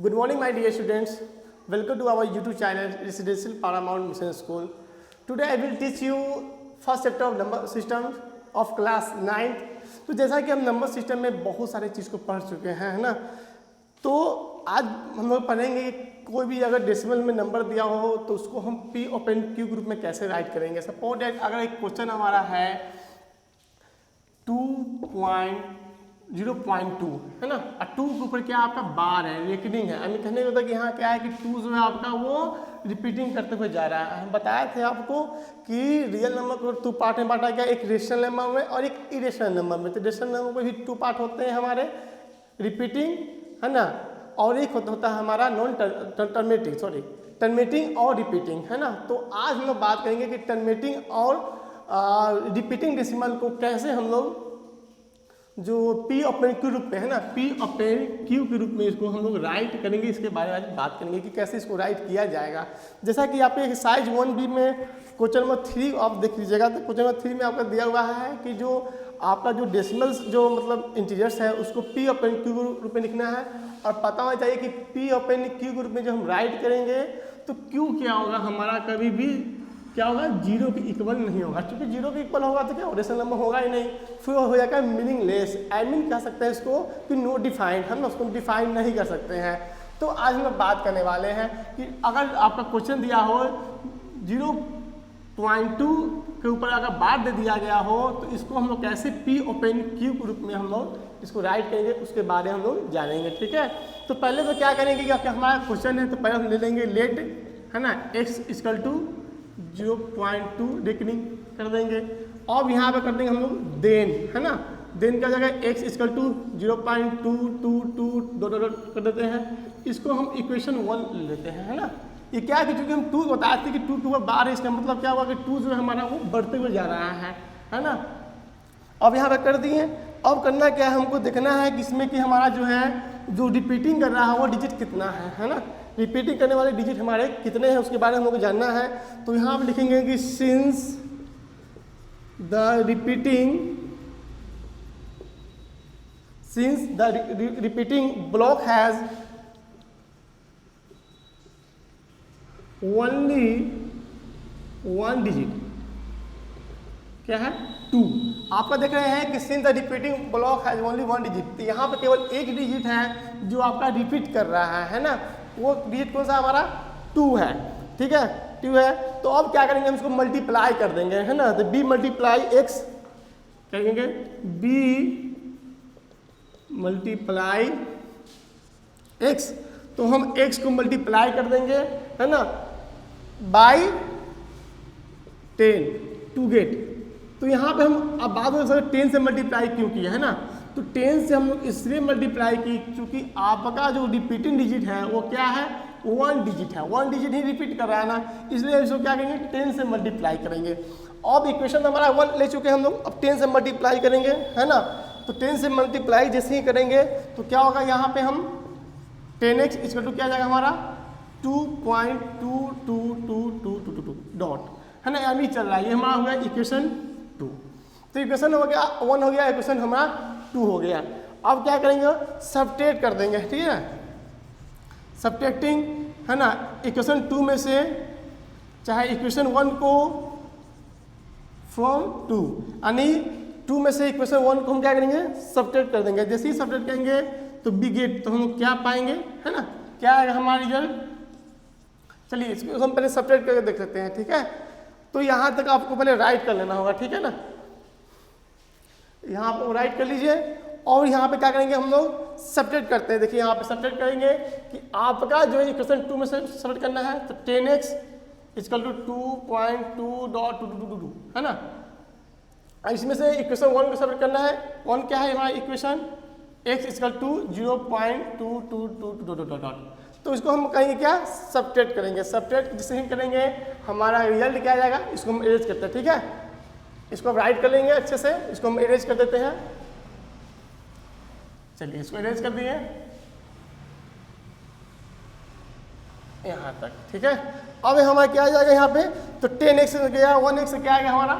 Good morning, my dear students. Welcome to our YouTube channel, Residential Paramount Mission School. Today I will teach you first chapter of number system of class 9th. तो जैसा कि हम number system में बहुत सारे चीज़ को पढ़ चुके हैं, है ना, तो आज हम लोग पढ़ेंगे कोई भी अगर डेसिमल में नंबर दिया हो तो उसको हम पी ओपन क्यू ग्रुप में कैसे राइट करेंगे। सपोज दैट अगर एक क्वेश्चन हमारा है 0.2 है ना, और 2 के ऊपर क्या आपका बार है, रेकनिंग है। हमें कहने का कि यहाँ क्या है कि 2 जो है आपका वो रिपीटिंग करते हुए जा रहा है। हम बताए थे आपको कि रियल नंबर को 2 पार्ट में बांटा गया, एक रेशनल नंबर में और एक इरेशनल नंबर में। तो रेशनल नंबर में भी 2 पार्ट होते हैं हमारे, रिपीटिंग है ना, और एक होता है हमारा नॉन टर्मिनेटिंग और रिपीटिंग है ना। तो आज हम लोग बात करेंगे कि टर्मिनेटिंग और रिपीटिंग डेसिमल को कैसे हम लोग जो पी ओपन क्यू रूप में है ना, पी ओपन क्यू के रूप में इसको हम लोग राइट करेंगे। इसके बारे में बात करेंगे कि कैसे इसको राइट किया जाएगा। जैसा कि आप एक्सरसाइज 1B में क्वेश्चन नंबर 3 आप देख लीजिएगा, तो क्वेश्चन नंबर 3 में आपका दिया हुआ है कि जो आपका जो डेसिमल्स जो मतलब इंटीजर्स है उसको पी ओपन क्यू रूप में लिखना है, और पता होना चाहिए कि पी ओपन क्यू ग्रुप में जब हम राइट करेंगे तो क्यू क्या होगा हमारा, कभी भी क्या होगा, 0 के इक्वल नहीं होगा। क्योंकि 0 के इक्वल होगा तो क्या रेशनल नंबर होगा ही नहीं, फिर हो जाएगा मीनिंगलेस। आई मीन कह सकते हैं इसको कि नो डिफाइंड, हम उसको डिफाइन नहीं कर सकते हैं। तो आज हम बात करने वाले हैं कि अगर आपका क्वेश्चन दिया हो 0.2 के ऊपर अगर बार दे दिया गया हो तो इसको हम लोग कैसे पी ओपन क्यू के रूप में हम लोग इसको राइट करेंगे, उसके बारे में हम लोग जानेंगे। ठीक है, तो पहले तो क्या करेंगे कि हमारा क्वेश्चन है तो पहले हम ले लेंगे लेट है ना, x इक्वल टू 0.2 रेकनिंग कर देंगे। अब यहाँ पे कर देंगे हम लोग देन है ना, देन क्या जगह x इक्वल टू 0.222 कर देते हैं। इसको हम इक्वेशन 1 ले लेते हैं है ना। ये क्या है कि चूंकि हम 2 बताए थे कि 2 के ऊपर बार है, इसका मतलब क्या हुआ कि 2 जो है हमारा वो बढ़ते हुए जा रहा है ना। अब यहाँ पे कर दिए। अब करना क्या है, हमको देखना है कि इसमें कि हमारा जो है जो रिपीटिंग कर रहा है वो डिजिट कितना है ना, रिपीटिंग करने वाले डिजिट हमारे कितने हैं उसके बारे में हमको जानना है। तो यहाँ पे लिखेंगे कि since the repeating block has only 1 digit, क्या है 2। आपका देख रहे हैं कि since the repeating block has only 1 digit, तो यहाँ पे केवल एक डिजिट है जो आपका रिपीट कर रहा है ना। वो डिजिट कौन सा हमारा 2 है, ठीक है 2 है। तो अब क्या करेंगे, हम इसको मल्टीप्लाई कर देंगे है ना। तो b मल्टीप्लाई x करेंगे, b मल्टीप्लाई x, तो हम x को मल्टीप्लाई कर देंगे है ना बाई 10 टू गेट। तो यहाँ पे हम अब बात हो सकते 10 से मल्टीप्लाई क्यों किया है ना, तो 10 से हम लोग इसलिए मल्टीप्लाई की क्योंकि आपका जो रिपीटिंग डिजिट है वो क्या है 1 डिजिट है, 1 डिजिट ही रिपीट कर रहा है ना, इसलिए इसको क्या करेंगे 10 से मल्टीप्लाई करेंगे। अब इक्वेशन हमारा 1 ले चुके हैं हम लोग, अब 10 से मल्टीप्लाई करेंगे है ना। तो 10 से मल्टीप्लाई जैसे ही करेंगे तो क्या होगा, यहाँ पे हम 10x इक्वल टू क्या जाएगा हमारा 2.22222 डॉट है ना, यानी चल रहा है। ये हमारा हो गया इक्वेशन 2। तो इक्वेशन हो गया 1 हो गया, इक्वेशन हमारा 2 हो गया। अब क्या करेंगे, सबट्रैक्ट कर देंगे, ठीक है, सबट्रैक्टिंग है ना इक्वेशन 2 में से, चाहे इक्वेशन 1 को फ्रॉम 2, यानी 2 में से इक्वेशन 1 को हम क्या करेंगे सबट्रैक्ट कर देंगे। जैसे ही सबट्रैक्ट करेंगे तो बी गेट, तो हम क्या पाएंगे है ना, क्या आएगा हमारा रिजल्ट। चलिए इसको हम पहले सबट्रैक्ट करके देख सकते हैं, ठीक है। तो यहाँ तक आपको पहले राइट कर लेना होगा, ठीक है ना। यहाँ पर राइट कर लीजिए और यहाँ पे क्या करेंगे हम लोग सबट्रैक्ट करते हैं। देखिए यहाँ पे सबट्रैक्ट करेंगे कि आपका जो है इक्वेशन 2 में से सबट्रैक्ट करना है, तो 10x इक्वल टू 2.222 है ना। इसमें से इक्वेशन 1 को सबट्रैक्ट करना है। 1 क्या है हमारा इक्वेशन, x इक्वल टू 0.222 तो इसको हम कहेंगे क्या सबट्रैक्ट करेंगे। सबट्रैक्ट जिसे ही करेंगे हमारा रिजल्ट क्या आ जाएगा, इसको हम इरेज करते हैं, ठीक है। इसको हम राइट कर लेंगे अच्छे से, इसको हम इरेज कर देते हैं। चलिए इसको इरेज कर दिए यहाँ तक, ठीक है। अब हमारा क्या आ जाएगा यहाँ पे, तो 10x गया, 1x क्या आएगा हमारा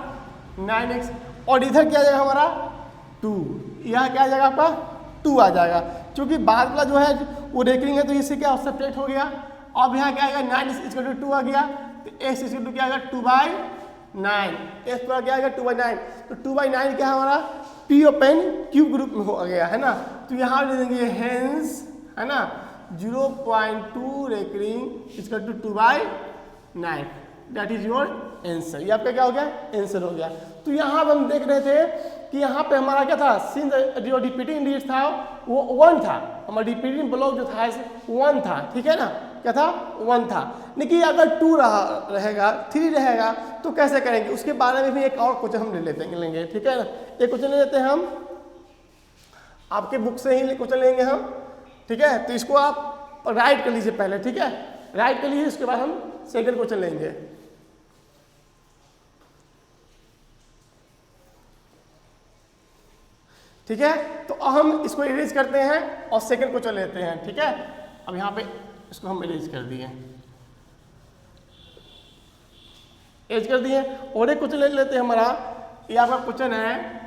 9x, और इधर क्या आ जाएगा हमारा 2, यहाँ क्या आ जाएगा आपका 2 आ जाएगा। क्योंकि बाद वाला जो है वो रेकरिंग है तो इससे क्या सब्ट्रैक्ट हो गया। अब यहाँ क्या आएगा 9 = 2 आ गया, तो x = क्या आएगा 2/9, x पर क्या आएगा 2/9, तो 2/9 क्या है हमारा P/Q ग्रुप में हो गया है ना। तो यहाँ ले देंगे हेंस है ना 0.2 recurring = 2/9, that is your answer. ये आपका क्या हो गया आंसर हो गया। तो यहाँ हम देख रहे थे कि यहाँ पे हमारा क्या था, सिंस जो रिपीटिंग डिजिट था वो 1 था, हमारा रिपीटिंग ब्लॉक जो था 1 था, ठीक है ना, क्या था 1 था। लेकिन अगर 2 रहेगा 3 रहेगा तो कैसे करेंगे, उसके बारे में भी एक और क्वेश्चन हम लेंगे, ठीक है ना। एक क्वेश्चन ले लेते हैं हम, आपके बुक से ही क्वेश्चन लेंगे हम, ठीक है। तो इसको आप राइट कर लीजिए पहले, ठीक है, राइट कर लीजिए, उसके बाद हम सेकंड क्वेश्चन लेंगे। ठीक है, तो हम इसको इरेज करते हैं और सेकंड क्वेश्चन लेते हैं, ठीक है। अब यहाँ पे इसको हम इरेज कर दिए, इरेज कर दिए, और एक क्वेश्चन ले लेते हैं हमारा, ये आपका क्वेश्चन है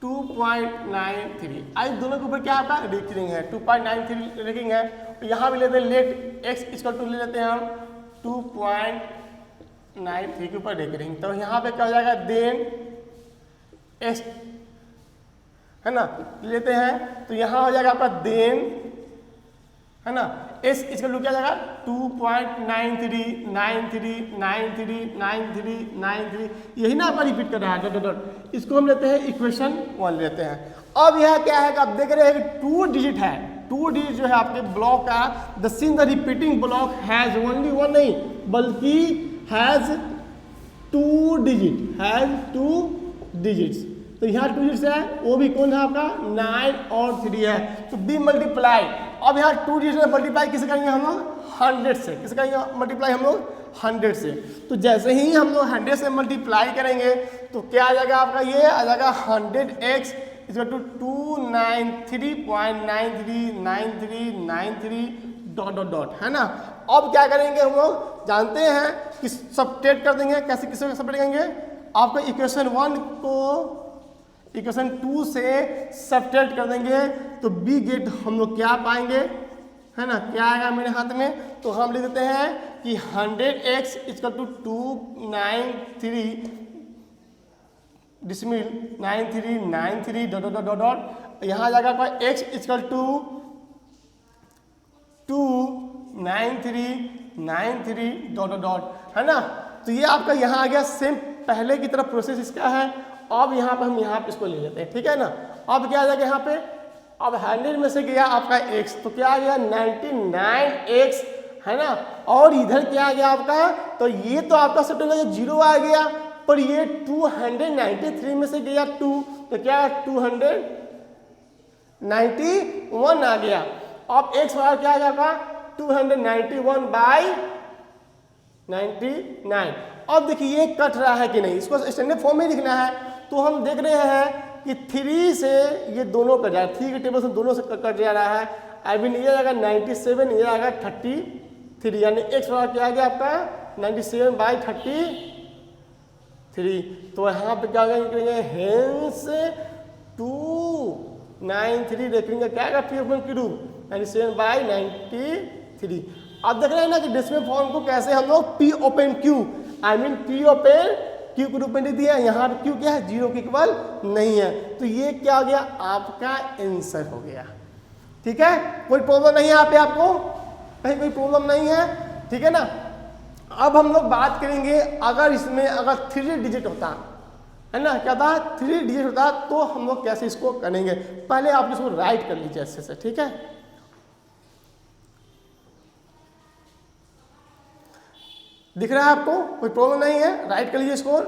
2.93। आज दोनों के ऊपर क्या आपका रेकरिंग है, 2.93 रेकरिंग है। यहाँ भी लेते हैं लेट x = ले लेते हैं हम 2.93 के ऊपर रेकरिंग। तो यहाँ पे क्या हो जाएगा देन x है ना लेते हैं, तो यहाँ हो जाएगा आपका देन है ना s = क्या जाएगा 2.9393939393, यही ना आपका रिपीट कर रहा है डॉट डॉट। इसको हम लेते हैं इक्वेशन 1 लेते हैं। अब यह क्या है कि आप देख रहे हैं कि 2 डिजिट है, 2 डिजिट जो है आपके ब्लॉक का, the sins the repeating block has only 1 नहीं बल्कि हैज 2 डिजिट्स। तो यहाँ 2 डिजिट्स है, वो भी कौन है आपका 9 और 3 है, तो बी मल्टीप्लाई। अब यहाँ 2 डिजिट मल्टीप्लाई किसे करेंगे हम लोग 100 से, किसे करेंगे मल्टीप्लाई हम लोग 100 से। तो जैसे ही हम लोग 100 से मल्टीप्लाई करेंगे तो क्या आ जाएगा आपका, ये आ जाएगा 100x = 293.939393 डॉट डॉट डॉट है ना। अब क्या करेंगे हम लोग जानते हैं कि सबट्रैक्ट कर देंगे, कैसे किसे सबट्रैक्ट करेंगे, आपका इक्वेशन 1 को इक्वेशन 2 से सबट्रैक्ट कर देंगे तो बी गेट हम लोग क्या पाएंगे है ना, क्या आएगा मेरे हाथ में, तो हम लिख देते हैं कि 100x = 293 decimal 9393 dot dot dot dot, यहाँ आ जाएगा आपका x = 29393 डॉट डॉट डॉट है ना। तो ये आपका यहाँ आ गया सेम पहले की तरफ प्रोसेस इसका है। अब यहाँ पे हम यहाँ पे इसको ले लेते हैं, ठीक है ना। अब क्या आ जाएगा यहाँ पे, अब 100 में से गया आपका x, तो क्या आ गया 99x है ना, और इधर क्या आ गया आपका, तो ये तो आपका सबट्रैक्ट 0 आ गया, पर ये 293 में से गया 2, तो क्या 291 आ गया। अब x वाला क्या आ गया आपका 291/99। अब देखिए ये कट रहा है कि नहीं, इसको स्टैंडर्ड फॉर्म में लिखना है। तो हम देख रहे हैं कि 3 से ये दोनों कट जा रहा है, 3 के टेबल से दोनों से कट जा रहा है। आई मीन ये आएगा 97, ये आएगा 33, यानी x वाला क्या आ गया आपका 97/33। तो यहाँ पे क्या करेंगे हेंस 293 देखेंगे क्या आएगा P/Q 97/93। अब देख रहे हैं ना कि डेसिमल फॉर्म को कैसे हम लोग P/Q आई मीन P/Q के रूप में लिख दिया। यहाँ पे Q क्या है 0 के इक्वल नहीं है, तो ये क्या हो गया आपका आंसर हो गया। ठीक है, कोई प्रॉब्लम नहीं है यहाँ पे, आपको कहीं कोई प्रॉब्लम नहीं है, ठीक है ना। अब हम लोग बात करेंगे अगर इसमें अगर 3 डिजिट होता है ना, क्या था 3 डिजिट होता तो हम लोग कैसे इसको करेंगे। पहले आप इसको राइट कर लीजिए अच्छे से, ठीक है। दिख रहा है आपको, कोई प्रॉब्लम नहीं है, राइट कर लीजिए इसको,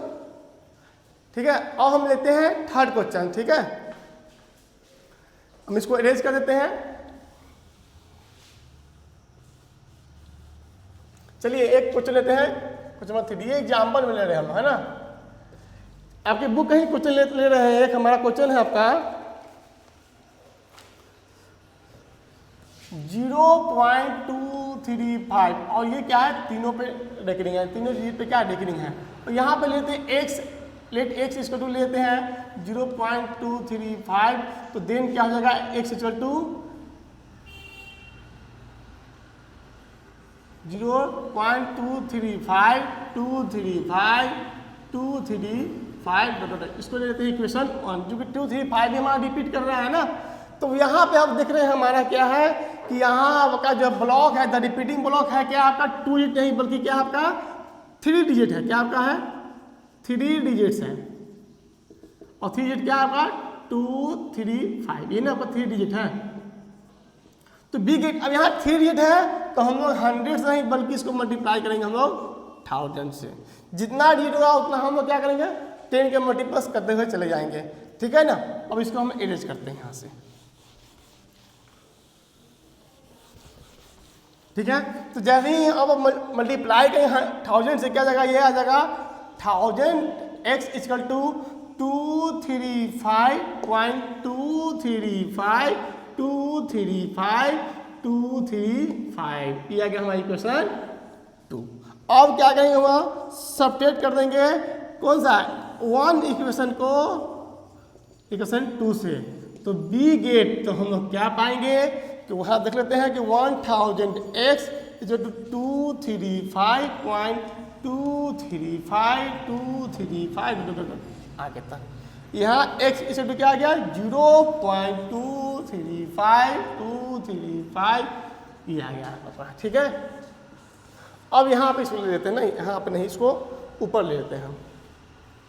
ठीक है। अब हम लेते हैं थर्ड क्वेश्चन, ठीक है। हम इसको इरेज कर देते हैं। चलिए एक क्वेश्चन लेते हैं, क्वेश्चन नंबर 3, ये एग्जाम्पल में ले रहे हैं हम, है ना। आपकी बुक कहीं क्वेश्चन ले रहे हैं। एक हमारा क्वेश्चन है आपका 0.235 और ये क्या है तीनों पे रेकरिंग है, तीनों डिजिट पे क्या रेकरिंग है। तो यहाँ पे लेते हैं x, लेट x इसको लेते हैं 0.235, तो देन क्या हो जाएगा x = 0.235 इसको ले लेते हैं इक्वेशन 1, जो कि 235 भी हमारा रिपीट कर रहा है ना। तो यहाँ पे आप देख रहे हैं हमारा क्या है कि यहाँ आपका जो ब्लॉक है, द रिपीटिंग ब्लॉक है क्या आपका 2 डिजिट नहीं बल्कि क्या आपका 3 डिजिट है। क्या आपका है 3 डिजिट्स है, और 3 डिजिट क्या आपका 2 3 5, ये ना आपका 3 डिजिट है। तो बी गेट अब यहाँ 3 डिजिट है तो हम लोग 100 से नहीं बल्कि इसको मल्टीप्लाई करेंगे हम लोग 1000 से। जितना डिजिट होगा उतना हम लोग क्या करेंगे 10 के मल्टीप्लस करते हुए चले जाएंगे, ठीक है ना। अब इसको हम इरेज करते हैं यहाँ से, ठीक है। तो जैसे ही अब मल्टीप्लाई करें 1000 से, क्या जाएगा ये आ जाएगा 1000x इक्वल टू 235.235 ये आ गया हमारा इक्वेशन 2। अब क्या करेंगे हम सब्ट्रैक्ट कर देंगे कौन सा 1 इक्वेशन को इक्वेशन 2 से, तो बी गेट तो हम लोग क्या पाएंगे तो वहाँ देख लेते हैं कि 1000x इक्वल टू 235.235 आगे तक। यहाँ x इक्वल टू क्या आ गया 0.235 ये आ गया आपका, ठीक है। अब यहाँ पे इसको ले लेते हैं, नहीं यहाँ पे नहीं, इसको ऊपर ले लेते हैं हम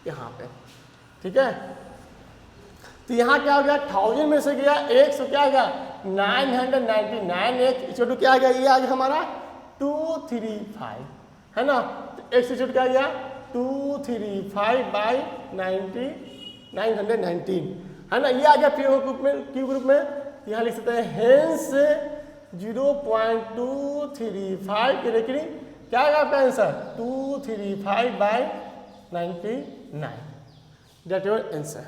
यहाँ पे, ठीक है। तो यहाँ क्या हो गया 1000 में से गया x, तो क्या आ गया 999x इक्वल टू क्या आ गया ये आ गया हमारा 235 है ना। तो x इक्वल क्या आ गया 235/919 है ना, ये आ गया पी ग्रुप में। क्यू ग्रुप में यहाँ लिख सकते हैं हेंस 0.235 के लेकिन क्या आएगा आपका आंसर 235/99 दैट योर आंसर।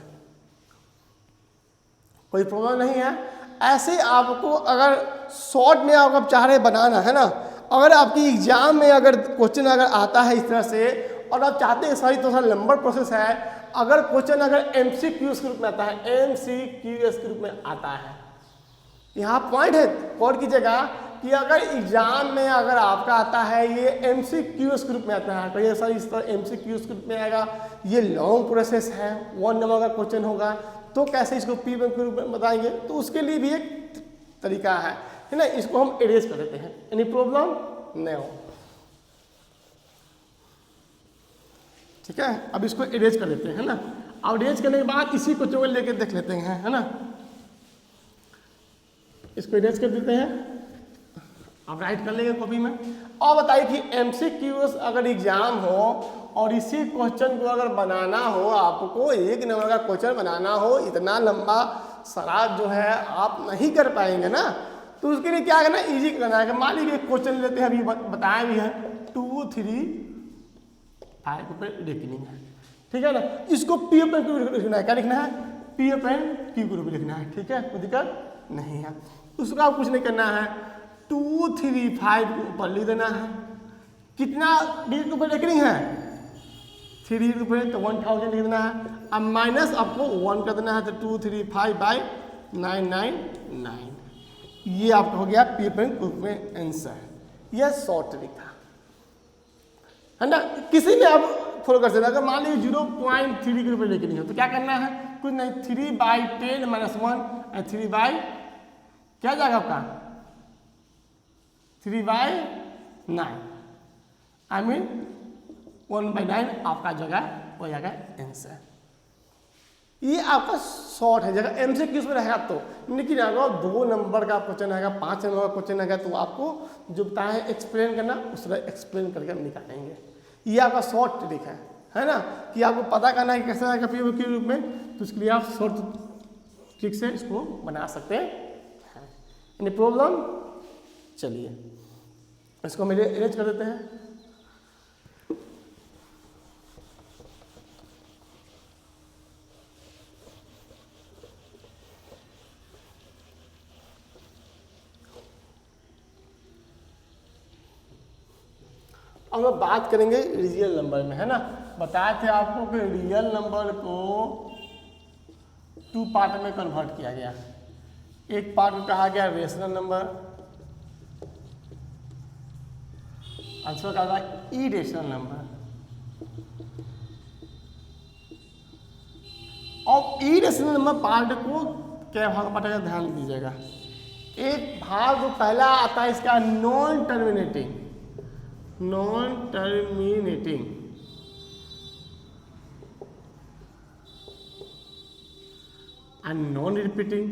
कोई प्रॉब्लम नहीं है। ऐसे आपको अगर शॉर्ट में अगर चाह रहे बनाना है ना, अगर आपकी एग्जाम में अगर क्वेश्चन अगर आता है इस तरह से और आप चाहते हैं सही तो सर लंबा प्रोसेस है, अगर क्वेश्चन अगर MCQs के रूप में आता है, MCQs के रूप में आता है, यहाँ पॉइंट है पॉइंट की जगह कि अगर एग्जाम में अगर आपका आता है ये MCQs के रूप में आता है, कहिए सर इस तरह MCQs के रूप में आएगा, ये लॉन्ग प्रोसेस है, 1 नंबर का क्वेश्चन होगा, तो कैसे इसको पी के रूप में बताएंगे, तो उसके लिए भी एक तरीका है ना। इसको हम इरेज कर देते हैं, एनी प्रॉब्लम नहीं हो, ठीक है। अब इसको इरेज कर देते हैं ना। अब इरेज करने के बाद इसी को जो लेके देख लेते हैं है ना, इसको इरेज कर देते हैं, आप राइट कर लेंगे कॉपी में। और बताइए कि MCQs अगर एग्जाम हो और इसी क्वेश्चन को अगर बनाना हो, आपको 1 नंबर का क्वेश्चन बनाना हो, इतना लंबा सराब जो है आप नहीं कर पाएंगे ना, तो उसके लिए क्या करना इजी करना है। मान लीजिए क्वेश्चन लेते हैं, अभी बताया भी है 2 3 5 पे लिखनी है, ठीक है ना। इसको पी ओपन क्यू लिखना है, क्या लिखना है पी ओपन क्यू ग्रुप लिखना है, ठीक है, कोई दिक्कत नहीं है। उसका आप कुछ नहीं करना है, 2 3 5 के ऊपर लिख देना है। कितना डिजिट के ऊपर लिखनी है 3 डिजिट के ऊपर, तो 1000 लिख देना है। अब माइनस आपको 1 कर देना है, तो 235/999 ये आपका हो गया पी ओपन ग्रुप में आंसर। यह शॉर्ट तरीका है ना, किसी में आप फॉलो कर सकते हैं। अगर मान लीजिए 0.3 के ऊपर लिखनी हो तो क्या करना है, कुछ नहीं 3/10 - 1 और 3 क्या जाएगा आपका 3/9 आई मीन 1/9 आपका जगह हो जाएगा आंसर। ये आपका शॉर्ट है, जगह MCQs में रहेगा तो, लेकिन अगर 2 नंबर का क्वेश्चन आएगा, 5 नंबर का क्वेश्चन आएगा, तो आपको जो बताया है एक्सप्लेन करना, उस तरह एक्सप्लेन करके हम निकालेंगे। ये आपका शॉर्ट ट्रिक है ना, कि आपको पता करना है कि कैसे आएगा पी के रूप में, तो उसके लिए आप शॉर्ट ट्रिक से इसको बना सकते हैं। एनी प्रॉब्लम, चलिए इसको हम अरेंज कर देते हैं। अब हम बात करेंगे रियल नंबर में, है ना। बताए थे आपको कि रियल नंबर को 2 पार्ट में कन्वर्ट किया गया। एक पार्ट को कहा गया रेशनल नंबर आंसर क्या होगा इरेशनल नंबर। और इरेशनल नंबर पार्ट को क्या भाग पटेगा ध्यान दीजिएगा। एक भाग जो पहला आता है इसका non terminating, non terminating, and non repeating.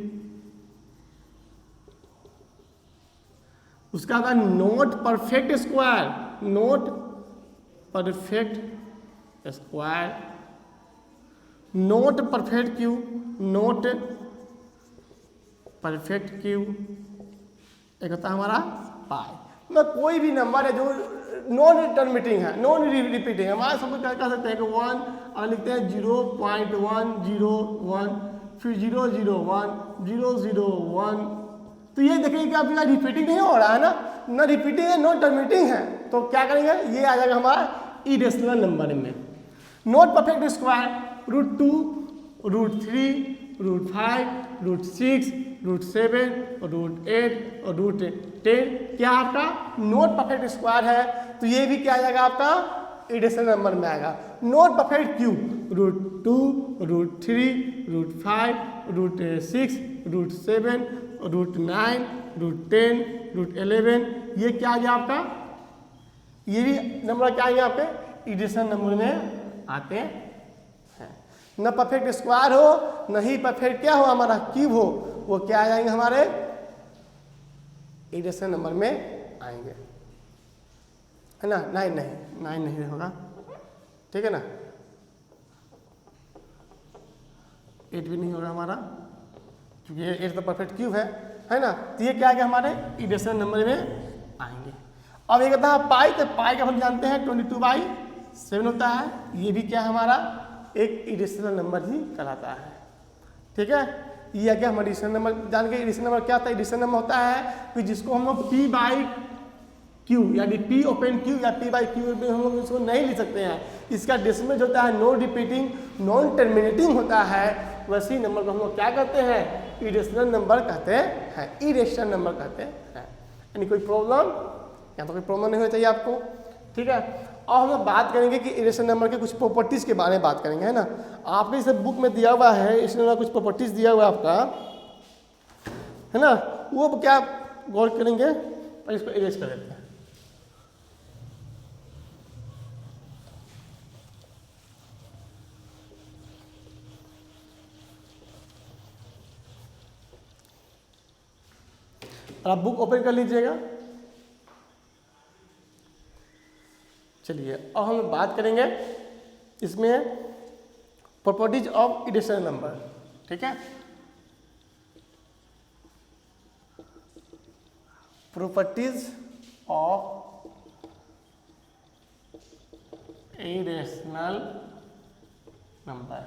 उसका आता है not perfect square, not perfect square, not perfect Q, not perfect Q. एक होता है हमारा पाई। मतलब कोई भी नंबर है जो नॉन टर्मिनेटिंग है, नॉन रिपीटिंग है, हमारा सब क्या कर सकते हैं कि 1 और लिखते हैं 0.101, फिर 001, 001। तो ये देखिए कि आपका रिपीटिंग नहीं हो रहा है ना रिपीटिंग है, नॉन टर्मिनेटिंग है, तो क्या करेंगे ये आ जाएगा हमारा इरेशनल नंबर में। नॉट परफेक्ट स्क्वायर √2, √3, √5, √6, √7, √8 और √10 क्या आपका नॉट परफेक्ट स्क्वायर है, तो ये भी क्या आ जाएगा आपका इरेशनल नंबर में आएगा। नॉट परफेक्ट क्यूब √2, √3, √5, √6, √7, √9, √10, √11 ये क्या आ गया आपका, ये भी नंबर क्या आएंगे आपके इरेशनल नंबर में आते हैं। न परफेक्ट स्क्वायर हो न ही परफेक्ट क्या हो हमारा क्यूब हो, वो क्या आ जाएंगे हमारे इरेशनल नंबर में आएंगे, है ना। 9 नहीं होगा, ठीक है ना। 8 भी नहीं होगा हमारा, क्योंकि ये 8 तो परफेक्ट क्यूब है ना। तो ये क्या है हमारे इरेशनल नंबर में आएंगे। अब एक होता है पाई, तो पाई का हम जानते हैं 22/7 होता है, ये भी क्या हमारा एक इरेशनल नंबर ही कहलाता है, ठीक है। ये क्या हमारा इरेशनल नंबर जान के, इरेशनल नंबर क्या होता है, इरेशनल नंबर होता है कि जिसको हम लोग P/Q यानी P ओपन Q या P/Q में हम लोग इसको नहीं लिख सकते हैं। इसका डेसिमल जो होता है नॉन रिपीटिंग, नॉन टर्मिनेटिंग होता है, वैसी नंबर को हम लोग क्या कहते हैं इरेशनल नंबर कहते हैं, इरेशनल नंबर कहते हैं। यानी कोई प्रॉब्लम, या तो कोई प्रॉब्लम नहीं होना चाहिए आपको, ठीक है। और हम लोग बात करेंगे कि इरेशनल नंबर के कुछ प्रॉपर्टीज़ के बारे में बात करेंगे, है ना। आपके इस बुक में दिया हुआ है इरेशनल नंबर कुछ प्रॉपर्टीज़ दिया हुआ है आपका, है ना। वो क्या गौर करेंगे और इसको इरेज कर देते हैं। आप बुक ओपन कर लीजिएगा। चलिए अब हम बात करेंगे इसमें प्रॉपर्टीज ऑफ इरेशनल नंबर, ठीक है। Properties of irrational number,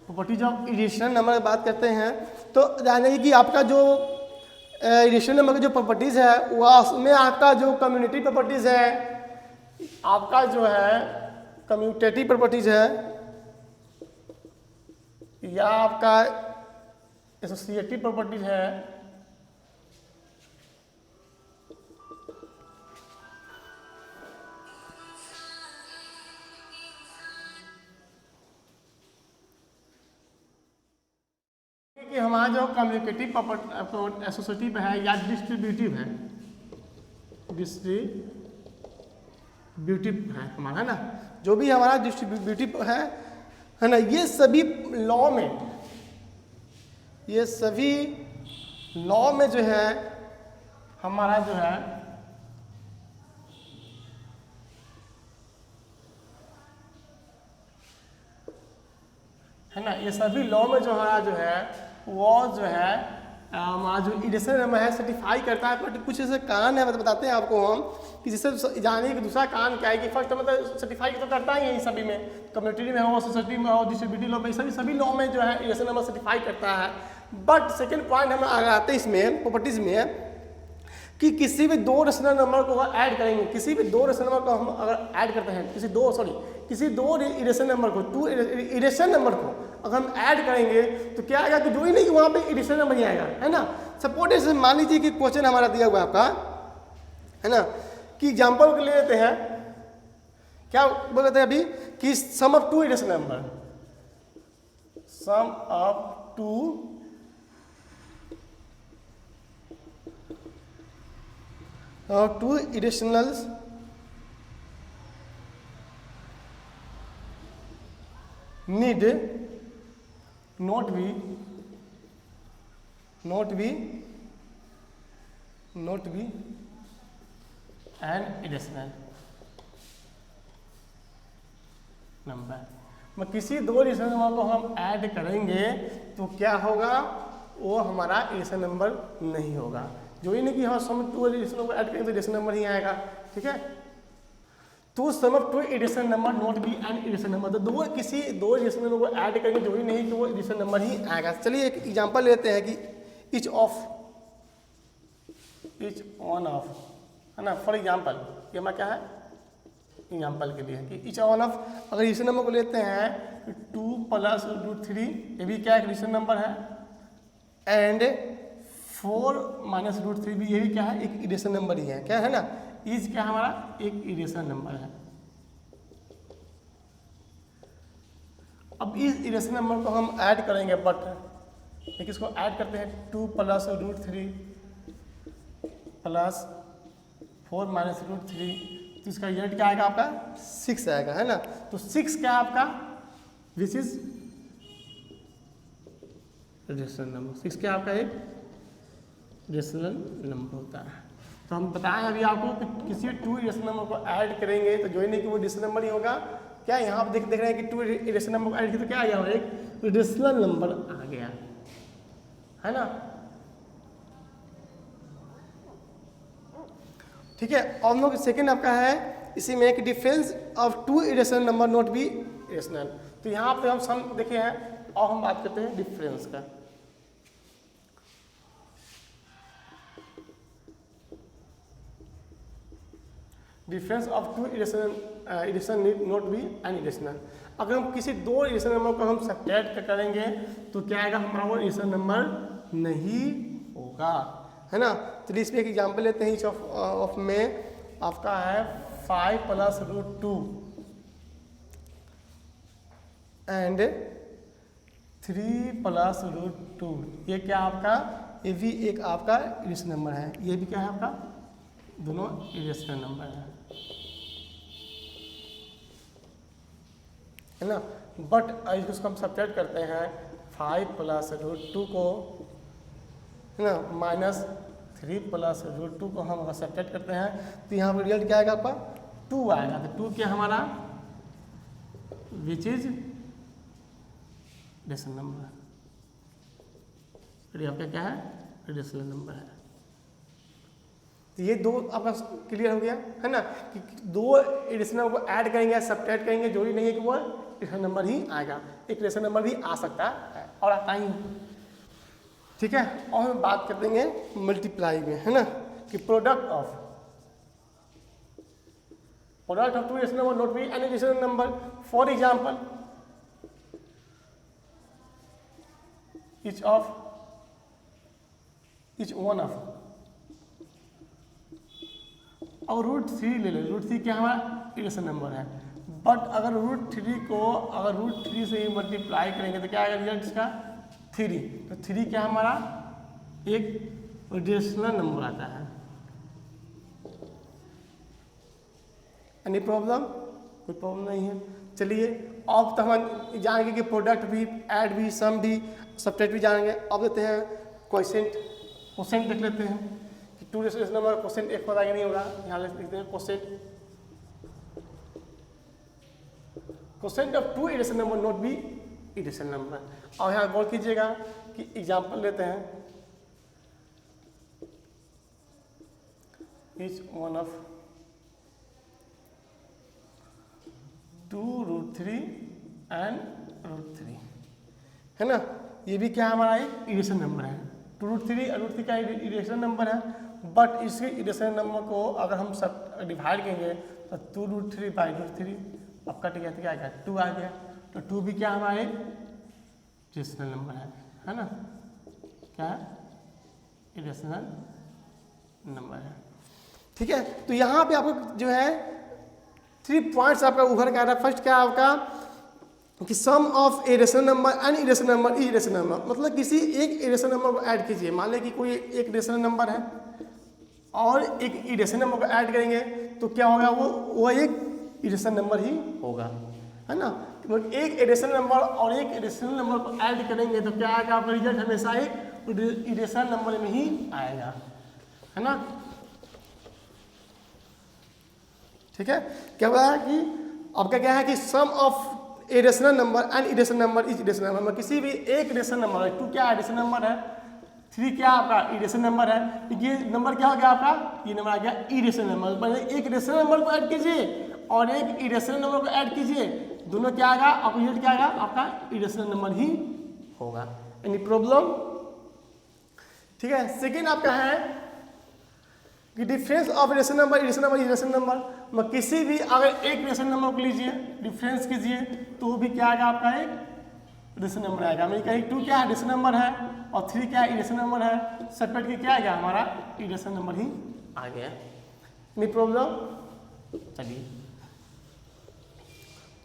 properties of irrational number बात करते हैं तो जानिए कि आपका जो इरेशनल नंबर की जो प्रॉपर्टीज है वह उसमें आपका जो कम्युनिटी प्रॉपर्टीज है, आपका जो है कम्यूटेटिव प्रॉपर्टीज है, या आपका एसोसिएटिव प्रॉपर्टीज है, कि हमारा जो कम्युनिकेटिव एसोसिएटिव है या डिस्ट्रीब्यूटिव है, डिस्ट्रीब्यूटिव है हमारा, है ना। जो भी हमारा डिस्ट्रीब्यूटिव है ना, ये सभी लॉ में, ये सभी लॉ में जो है हमारा जो है ना, ये सभी लॉ में जो हमारा जो है वो जो है हमारा जो इरेशनल नंबर है सर्टिफाई करता है। बट कुछ ऐसे कारण है, मतलब बताते हैं आपको हम कि जिससे जाने कि दूसरा कारण क्या है कि फर्स्ट मतलब सर्टिफाई तो करता ही है इन सभी में, कम्युनिटी में हो, सोसाइटी में हो, डिस्ट्रीब्यूटिव लॉ में, सभी लॉ में जो है इरेशनल नंबर सर्टिफाई करता है। बट सेकेंड पॉइंट हम आते हैं इसमें प्रॉपर्टीज में कि किसी भी दो रेशनल नंबर को ऐड करेंगे, किसी भी दो रेशनल नंबर को हम अगर ऐड करते हैं, किसी दो इरेशनल नंबर को, टू इरेशनल नंबर को अगर हम ऐड करेंगे तो क्या आएगा कि जो ही नहीं कि वहाँ पे इरेशनल नंबर ही आएगा, है ना। सपोज जैसे मान लीजिए कि क्वेश्चन हमारा दिया हुआ है आपका, है ना, कि एग्जाम्पल ले लेते हैं क्या बोल रहे थे अभी कि sum of two irrational number, sum of two irrationals need not be an irrational number. मैं किसी दो इरेशनल नंबर को हम ऐड करेंगे तो क्या होगा, वो हमारा इरेशनल नंबर नहीं होगा। जो ही नहीं कि हाँ sum two irrational number add करेंगे तो इरेशनल नंबर ही आएगा, ठीक है। तो sum of two irrational number not be an irrational number, तो किसी दो इरेशनल नंबर को ऐड करेंगे जो ही नहीं कि वो इरेशनल नंबर ही आएगा। चलिए एक एग्जांपल लेते हैं कि इच ऑन ऑफ, है ना। फॉर एग्जांपल ये हमारा क्या है, एग्जांपल के लिए कि इच ऑन ऑफ, अगर इरेशनल नंबर को लेते हैं 2 + √3, ये भी क्या एक इरेशनल नंबर है, एंड 4 - √3 भी ये भी क्या है, एक इरेशनल नंबर ही है, क्या है ना। इज क्या हमारा एक इरेशनल नंबर है। अब इस इरेशनल नंबर को हम ऐड करेंगे, बट इसको ऐड करते हैं 2 + √3 + 4 - √3, तो इसका रिजल्ट क्या आएगा आपका 6 आएगा, है ना। तो 6 क्या आपका, दिस इज इरेशनल नंबर। 6 क्या आपका एक इरेशनल नंबर होता है। तो हम बताएं अभी आपको कि किसी टू इरेशनल नंबर को ऐड करेंगे तो जो ही नहीं कि वो इरेशनल नंबर ही होगा। क्या यहाँ आप देख रहे हैं कि टू इरेशनल नंबर को ऐड किया तो क्या आ गया, एक इरेशनल नंबर आ गया, है ना। ठीक है। और हम लोग सेकेंड आपका है इसी में कि difference of two irrational number not be irrational. तो यहाँ पे हम सम देखे हैं और हम बात करते हैं डिफरेंस का। Difference of two irrational need not be an irrational. अगर हम किसी दो इरेशनल नंबर को हम सब्ट्रैक्ट करेंगे तो क्या आएगा, हमारा वो इरेशनल नंबर नहीं होगा, है ना। तो इसमें एक एग्जांपल लेते हैं। इच ऑफ में आपका है 5 + √2 एंड 3 + √2, ये क्या आपका, ये भी एक आपका इरेशनल नंबर है, ये भी क्या है आपका, दोनों इरेशनल नंबर है ना। बट इसको हम सब्ट्रैक्ट करते हैं 5 + √2 को, है ना, -3 + √2 को हम अगर सब्ट्रैक्ट करते हैं तो यहाँ पर रिजल्ट क्या आएगा आपका 2 आएगा। तो 2 क्या हमारा विच इज इरेशनल नंबर, ये आपका क्या है इरेशनल नंबर है। तो ये दो आपका क्लियर हो गया, है ना, कि दो इरेशनल नंबर को ऐड करेंगे सब्ट्रैक्ट करेंगे जो ही नहीं है कि वो इरेशनल नंबर ही आएगा। एक इरेशनल नंबर भी आ सकता है और आता ही, ठीक है। और हम बात कर देंगे मल्टीप्लाई में, है ना, कि product of two irrational number not be an irrational number. For example each one of, और √3 ले लें। √3 क्या हमारा इरेशनल नंबर है, बट अगर √3 को अगर √3 से ही मल्टीप्लाई करेंगे तो क्या आएगा रिजल्ट इसका 3। तो 3 क्या हमारा एक इरेशनल नंबर आता है। एनी प्रॉब्लम, कोई प्रॉब्लम नहीं है। चलिए अब तो हम जानेंगे कि प्रोडक्ट भी, ऐड भी, सम भी, सब्ट्रैक्ट भी जानेंगे। अब देते हैं क्वोशेंट देख लेते हैं कि टू इरेशनल नंबर क्वोशेंट एक पता नहीं होगा। यहाँ लिखते हैं quotient of two irrational number not be irrational number. और यहाँ गौर कीजिएगा कि एग्जाम्पल लेते हैं। इच वन ऑफ 2 √3 एंड √3, है ना। ये भी क्या हमारा एक इरेशनल नंबर है। 2 √3 और √3 का इरेशनल नंबर है, बट इसके इरेशनल नंबर को अगर हम सब डिवाइड करेंगे तो 2 √3 / √3 अब कट गया तो क्या आएगा 2 आ गया। तो 2 भी क्या हमारा एक इरेशनल नंबर है ना, क्या है इरेशनल नंबर है, ठीक है। तो यहाँ पे आपको जो है 3 पॉइंट्स आपका उभर के आ रहा है। फर्स्ट क्या है आपका कि sum of a rational number and irrational number is rational number, मतलब किसी एक इरेशनल नंबर को ऐड कीजिए। मान लें कि कोई एक रेशनल नंबर है और एक इरेशनल नंबर को ऐड करेंगे तो क्या होगा, वो एक इरेशनल नंबर ही होगा, है ना। तो एक इरेशनल नंबर और एक इरेशनल नंबर को ऐड करेंगे तो क्या आएगा, आपका रिजल्ट हमेशा एक इरेशनल नंबर में ही आएगा, है ना। ठीक है, क्या बोला है कि आपका क्या है कि sum of a rational number and irrational number is irrational number, किसी भी एक रेशनल नंबर है, 2 क्या इरेशनल नंबर है, 3 क्या आपका इरेशनल नंबर है, ये नंबर क्या हो गया आपका, ये नंबर आ गया इरेशनल नंबर। एक रेशनल नंबर को ऐड कीजिए और एक इरेशनल नंबर को ऐड कीजिए, दोनों क्या आएगा, आपका रिजल्ट क्या आएगा, आपका इरेशनल नंबर ही होगा। Any problem? ठीक है, सेकेंड आपका है कि difference of rational number irrational number irrational number, मतलब किसी भी अगर एक रेशनल नंबर को लीजिए डिफरेंस कीजिए तो भी क्या आएगा, आपका एक रेशनल नंबर आएगा। मेरी कहीं 2 क्या है रेशनल नंबर है और 3 क्या इरेशनल नंबर है, सेपरेट के क्या आ गया, हमारा इरेशनल नंबर ही आ गया। नहीं प्रॉब्लम? चलिए,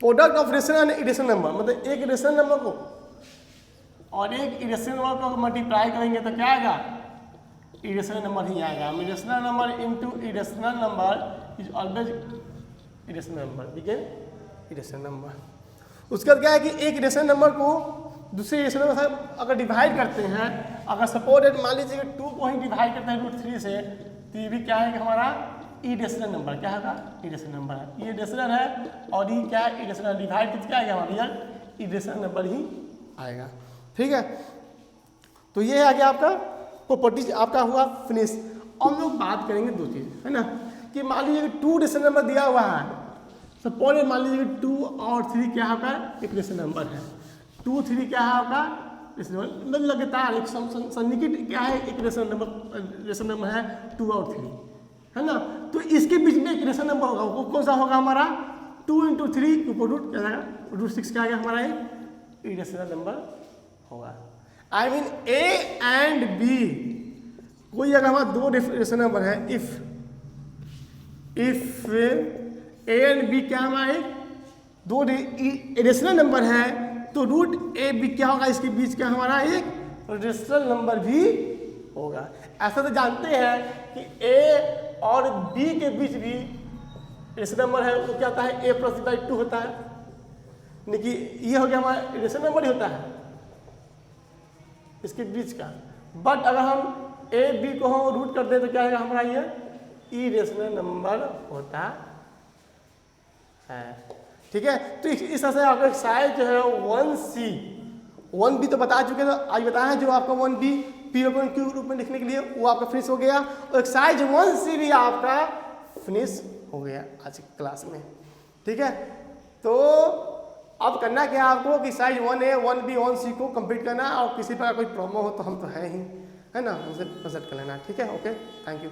product of rational and irrational number, मतलब एक रेशनल नंबर को और एक इरेशनल नंबर को मल्टीप्लाई करेंगे तो क्या आएगा, इरेशनल नंबर ही आएगा। Irrational number into irrational number is always irrational number, ठीक है, इरेशनल नंबर। उसके बाद क्या है कि एक इरेशनल नंबर को दूसरे इरेशनल नंबर से अगर डिवाइड करते हैं, अगर सपोज मान लीजिए 2 को ही डिवाइड करते हैं √3 से, तो ये भी क्या है कि हमारा इरेशनल नंबर क्या होगा, इरेशनल नंबर है, ये रेशनल है और ये क्या है इरेशनल, डिवाइड कितना आएगा हमारा रिजल्ट इरेशनल नंबर ही आएगा। ठीक है, तो ये आ गया आपका प्रॉपर्टीज, आपका हुआ फिनिश। अब हम लोग बात करेंगे 2 चीज़, है ना, कि मान लीजिए 2 रेशनल नंबर दिया हुआ है, सपोज मान लीजिए 2 और 3 क्या आपका एक रेशनल नंबर है, 2 3 क्या है आपका रेशनल नंबर, लगातार एक सन्निहित क्या है एक रेशनल नंबर है 2 और 3, है ना। तो इसके बीच में एक रेशनल नंबर होगा, वो कौन सा होगा हमारा 2 × 3 ऊपर रूट क्या आएगा, √6 क्या आ गया हमारा एक इरेशनल नंबर होगा। I mean A and B, कोई अगर हमारा 2 रेशनल नंबर है, इफ ए एंड बी क्या हमारा एक 2 रेशनल नंबर है तो √a b क्या होगा, इसके बीच क्या हमारा एक रेशनल नंबर भी होगा। ऐसा तो जानते हैं कि a और b के बीच भी रेशनल नंबर है, वो क्या होता है a + b/2 होता है, यानी कि ये हो गया हमारा रेशनल नंबर ही होता है इसके बीच का। बट अगर हम a b को हम रूट कर दें तो क्या है हमारा ये इरेशनल नंबर होता है। ठीक है, तो इस तरह से आपका साइज जो है 1c 1b तो बता चुके थे, आज बताया जो आपका 1b p / q रूप में लिखने के लिए वो आपका फिनिश हो गया, और एक साइज 1c भी आपका फिनिश हो गया आज की क्लास में। ठीक है, तो अब करना क्या है आपको कि साइज 1a 1b 1c को कंप्लीट करना है, और किसी प्रकार कोई प्रॉब्लम हो तो हम तो है ही, है ना, उनसे कंसल्ट कर लेना। ठीक है, ओके, थैंक यू।